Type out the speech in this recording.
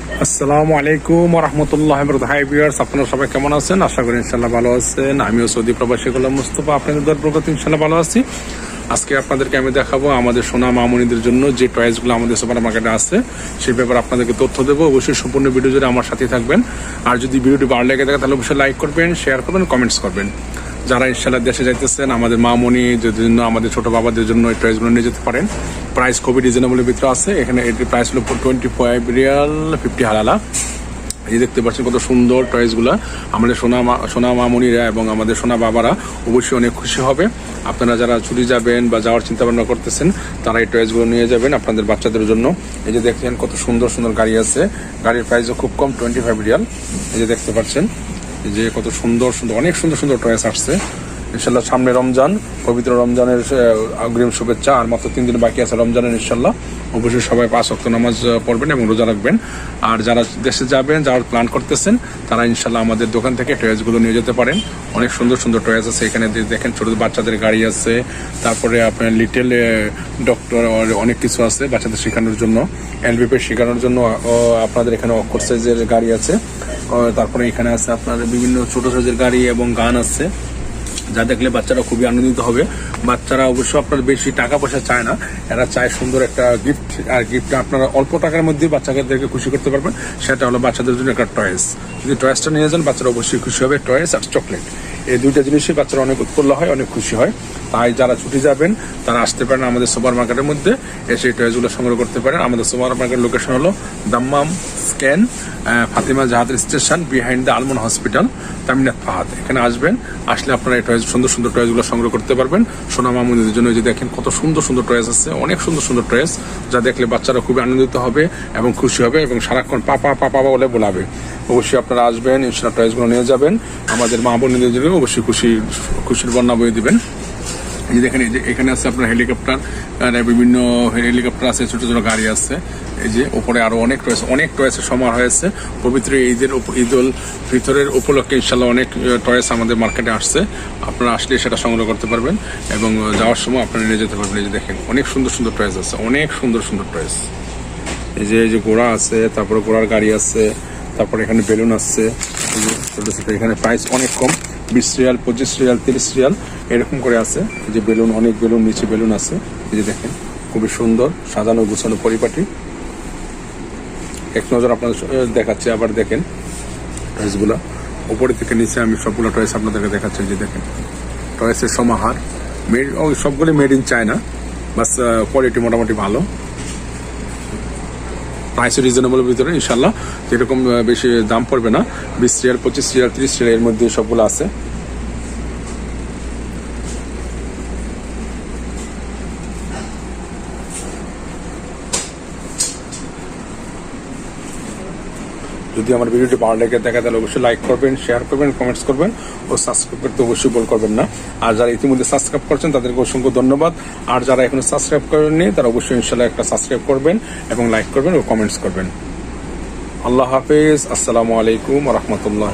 আসসালামু আলাইকুম ওয়া রাহমাতুল্লাহি ওয়া বারাকাতুহু। হাই ভিউয়ার্স, আপনারা সবাই কেমন আছেন? আশা করি ইনশাআল্লাহ ভালো আছেন। আমিও সৌদি প্রবাসী গোলাম মুস্তাফা, আপনাদের দোয়ার বরকতে ইনশাআল্লাহ ভালো আছি। আজকে আপনাদেরকে আমি দেখাবো আমাদের সোনা মামুনিদের জন্য যে টয়েসগুলো আমাদের সুপার মার্কেটে আছে সেই ব্যাপারে আপনাদেরকে তথ্য দেবো। অবশ্যই সম্পূর্ণ ভিডিও জুড়ে আমার সাথে থাকবেন। আর যদি ভিডিওটি ভালো লেগে থাকে তাহলে অবশ্যই লাইক করবেন, শেয়ার করবেন, কমেন্টস করবেন। যারা ইনশাআল্লাহ দেশে যাইতেছেন, আমাদের মামুনিদের জন্য, আমাদের ছোট বাবাদের জন্য এই টয়েসগুলো নিয়ে যেতে পারেন। প্রাইস খুবই রিজনেবলের ভিতরে আছে। এখানে এটির প্রাইস হলো 25 রিয়াল 50 হালালা। এই দেখতে পাচ্ছেন কত সুন্দর টয়েসগুলো। আমাদের সোনা মামুনিরা এবং আমাদের সোনা বাবারা অবশ্যই অনেক খুশি হবে। আপনারা যারা ছুটি যাবেন বা যাওয়ার চিন্তা ভাবনা করতেছেন তারা এই টয়েসগুলো নিয়ে যাবেন আপনাদের বাচ্চাদের জন্য। এই যে দেখছেন কত সুন্দর সুন্দর গাড়ি আছে। গাড়ির প্রাইসও খুব কম, 25 রিয়াল। এই যে দেখতে পাচ্ছেন এই যে কত সুন্দর সুন্দর অনেক সুন্দর সুন্দর টয়েস আসছে। ইনশাল্লাহ সামনে রমজান, পবিত্র রমজানের অগ্রিম শুভেচ্ছা। আর মাত্র 3 দিন বাকি আছে রমজানের। ইনশাল্লাহ অবশ্যই সবাই 5 ওয়াক্ত নামাজ পড়বেন এবং রোজা রাখবেন। আর যারা দেশে যাবেন, যারা প্ল্যান করতেছেন, তারা ইনশাল্লাহ আমাদের দোকান থেকে টয়েসগুলো নিয়ে যেতে পারেন। অনেক সুন্দর সুন্দর টয়েস আছে এখানে। দেখেন ছোট বাচ্চাদের গাড়ি আছে, তারপরে আপনার লিটেল ডক্টর, অনেক কিছু আছে বাচ্চাদের শেখানোর জন্য, এলবিপি শেখানোর জন্য। আপনাদের এখানে অক্ষর সাইজের গাড়ি আছে। তারপরে এখানে আছে আপনার বিভিন্ন ছোট সাইজের গাড়ি এবং গান আছে, যা দেখলে বাচ্চারা খুবই আনন্দিত হবে। বাচ্চারা অবশ্য আপনার বেশি টাকা পয়সা চায় না, এরা চায় সুন্দর একটা গিফট। আর গিফটটা আপনারা অল্প টাকার মধ্যে বাচ্চাদেরকে খুশি করতে পারবেন। সেটা হলো বাচ্চাদের জন্য একটা টয়েস। যদি টয়েসটা নিয়ে যান বাচ্চারা অবশ্যই খুশি হবে। টয়েস আর চকলেট, এই দুইটা জিনিসই বাচ্চারা অনেক উৎফুল্ল হয়, অনেক খুশি হয়। তাই যারা ছুটি যাবেন তারা আসতে পারেন আমাদের সুপার মার্কেটের মধ্যে, এসে এই টয়েসগুলো সংগ্রহ করতে পারেন। আমাদের সুপার মার্কেট লোকেশন হলো দাম্মাম স্ক্যান, ফাতিমা জাহাদ station, behind the Almana hospital, তামিনাত ফাহাদ। এখানে আসবেন, আসলে আপনারা এই টয়েস, সুন্দর সুন্দর টয়েসগুলো সংগ্রহ করতে পারবেন সোনা মামুনিদের জন্য। যে দেখেন কত সুন্দর সুন্দর টয়েস আছে, অনেক সুন্দর সুন্দর টয়েস, যা দেখলে বাচ্চারা খুবই আনন্দিত হবে এবং খুশি হবে এবং সারাক্ষণ পাপা পাপা বলে বলাবে। অবশ্যই আপনারা আসবেন, ইনশাআল্লাহ টয়েসগুলো নিয়ে যাবেন। আমাদের মা বোনদের জন্য অবশ্যই খুশির বন্যা বয়ে দিবেন। এই যে দেখেন, এই যে এখানে আছে আপনার হেলিকপ্টার, বিভিন্ন হেলিকপ্টার আছে, ছোট ছোট গাড়ি আছে। এই যে উপরে আরো অনেক টয়েসের সমার হয়েছে। পবিত্র ঈদুল ফিতরের উপলক্ষে ইনশাল্লাহ অনেক টয়েস আমাদের মার্কেটে আসছে। আপনারা আসলে সেটা সংগ্রহ করতে পারবেন এবং যাওয়ার সময় আপনারা নিয়ে যেতে পারবেন। এই যে দেখেন অনেক সুন্দর সুন্দর টয়েস আছে, অনেক সুন্দর সুন্দর টয়েস। এই যে ঘোড়া আছে, তারপরে ঘোড়ার গাড়ি আছে, তারপরে এখানে বেলুন আছে। এই যে ছোট ছোট, এখানে প্রাইস অনেক কম, 20 রিয়াল, 25 রিয়াল, 30 রিয়াল এরকম করে আছে। এই যে বেলুন, অনেক বেলুন, নিচে বেলুন আছে। এই যে দেখেন খুবই সুন্দর সাজানো গুছানো পরিপাটি। এক নজর আপনাদের দেখাচ্ছে। আবার দেখেন টয়েসগুলো উপরে থেকে নিচে আমি সবগুলো টয়েস আপনাদেরকে দেখাচ্ছি। যে দেখেন টয়েসের সমাহার, সবগুলো made in China, bus quality মোটামুটি ভালো। প্রাইস রিজনেবলের ভিতরে ইনশাল্লাহ, যেরকম বেশি দাম পড়বে না। 20 রিয়াল, 25 রিয়াল, 30 রিয়াল এর মধ্যে সবগুলো আছে। যদি আমার ভিডিওটি ভালো লেগে থাকে তাহলে অবশ্যই লাইক করবেন, শেয়ার করবেন, কমেন্টস করবেন ও সাবস্ক্রাইব করতে অবশ্যই ভুল করবেন না। আর যারা ইতিমধ্যে সাবস্ক্রাইব করছেন তাদেরকে অসংখ্য ধন্যবাদ। আর যারা এখনো সাবস্ক্রাইব করেননি তারা অবশ্যই ইনশাল্লাহ একটা সাবস্ক্রাইব করবেন এবং লাইক করবেন ও কমেন্টস করবেন। আল্লাহ হাফেজ। আসসালামু আলাইকুম ওয়া রাহমাতুল্লাহ।